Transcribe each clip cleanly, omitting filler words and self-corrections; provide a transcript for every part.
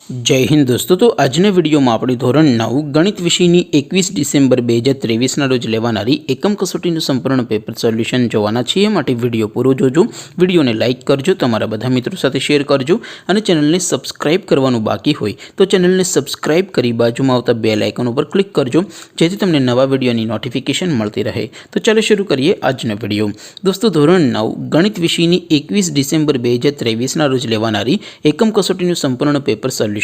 जय हिंद दोस्तों। तो आजना विडियो में अपनी धोरण 9 गणित विषयनी 21 डिसेम्बर 2023 रोज लेवानारी एकम कसोटीનું સંપૂર્ણ પેપર સોલ્યુશન જોવાના છીએ। માટે વિડિયો પૂરો જોજો, વિડિયોને લાઇક કરજો, તમારા બધા મિત્રો સાથે શેર કરજો અને ચેનલને સબસ્ક્રાઇબ કરવાનું બાકી હોય તો ચેનલને સબસ્ક્રાઇબ કરી બાજુમાં આવતા બેલ આઇકન ઉપર ક્લિક કરજો જેથી તમને નવા વિડિયોની નોટિફિકેશન મળતી રહે। તો ચાલો શરૂ કરીએ આજનો વિડિયો। દોસ્તો ધોરણ 9 ગણિત વિષયની 21 ડિસેમ્બર 2023 રોજ લેવાનારી એકમ કસોટીનું સંપૂર્ણ પેપર સોલ્યુશન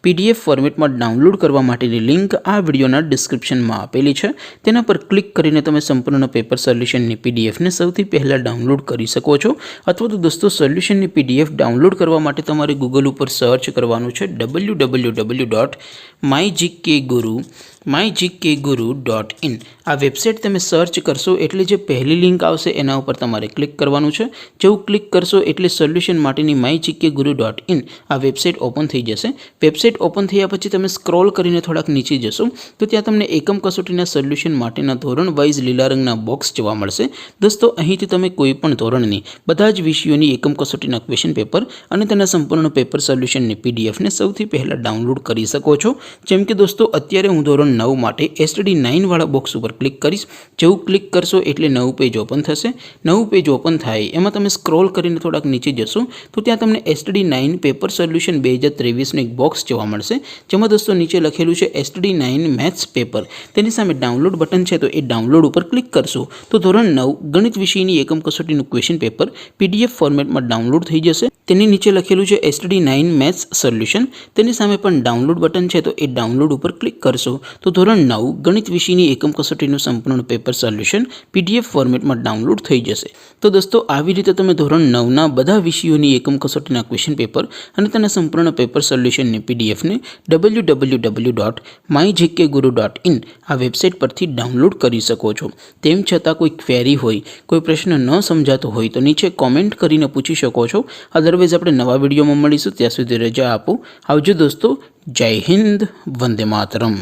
पीडीएफ फॉर्मेट में डाउनलॉड करवा माटेनी लिंक आ विडियोना डिस्क्रिप्शन में आपेली है। तेना पर क्लिक करीने तमे संपूर्ण पेपर सोल्यूशन नी पीडीएफ ने सौथी पहला डाउनलॉड करी सको छो। अथवा तो दोस्तों सोल्यूशन नी पीडीएफ डाउनलॉड करवा माटे तमारे गूगल पर सर्च करवानुं छे www.mygkguru.in। आ वेबसाइट तमे सर्च करशो एटले जे पहली लिंक आवशे एना उपर तमारे क्लिक करवानुं छे। जेवुं क्लिक करशो एटले सोल्यूशन माटेनी mygkguru.in आ वेबसाइट ओपन थई जशे। वेबसाइट ओपन थया पछी तमे स्क्रॉल करीने थोड़ाक नीचे जशो तो त्यां तमने एकम कसोटीना सोल्यूशन माटेना धोरण वाइज लीला रंगना बॉक्स जोवा मळशे। दोस्तों અહીંથી તમે કોઈ પણ ધોરણની બધા જ વિષયોની એકમ કસોટીના ક્વેશ્ચન પેપર અને તેના સંપૂર્ણ પેપર સોલ્યુશનની પીડીએફ ને સૌથી પહેલા ડાઉનલોડ કરી શકો છો। જેમ કે દોસ્તો અત્યારે હું ધોરણ 9 માટે STD9 વાળા બોક્સ ઉપર ક્લિક કરીશ। જેવું ક્લિક કરશો એટલે નવું પેજ ઓપન થશે। નવું પેજ ઓપન થાય એમાં તમે સ્ક્રોલ કરીને થોડાક નીચે જશો તો ત્યાં તમને STD9 પેપર સોલ્યુશન 2023 નું એક બોક્સ જોવા મળશે જેમાં દોસ્તો નીચે લખેલું છે STD9 મેથ્સ પેપર। તેની સામે ડાઉનલોડ બટન છે તો એ ડાઉનલોડ ઉપર ક્લિક કરશો તો ધોરણ 9 ગણિત વિષયની એકમ કસોટીનું ક્વેશ્ચન પેપર PDF ફોર્મેટમાં ડાઉનલોડ થઈ જશે। તેની નીચે લખેલું છે STD9 મેથ્સ સોલ્યુશન। તેની સામે પણ ડાઉનલોડ બટન છે તો એ ડાઉનલોડ ઉપર ક્લિક કરશો તો ધોરણ 9 ગણિત વિષયની એકમ કસોટીનું સંપૂર્ણ પેપર સોલ્યુશન PDF ફોર્મેટમાં ડાઉનલોડ થઈ જશે। તો દોસ્તો આવી રીતે તમે ધોરણ 9 ના બધા વિષયોની એકમ કસોટીના ક્વેશ્ચન પેપર અને તેના સંપૂર્ણ પેપર સોલ્યુશનની PDF ને www.mygkguru.in આ વેબસાઇટ પરથી ડાઉનલોડ કરી શકો છો। તેમ છતાં કોઈ ક્વેરી હોય, કોઈ પ્રશ્ન ન સમજાતો હોય તો નીચે કોમેન્ટ કરીને પૂછી શકો છો। અધરવાઇઝ આપણે નવા વિડીયોમાં મળીશું, ત્યાં સુધી રજા આપો। આવજો દોસ્તો। જય હિન્દ, વંદે માતરમ।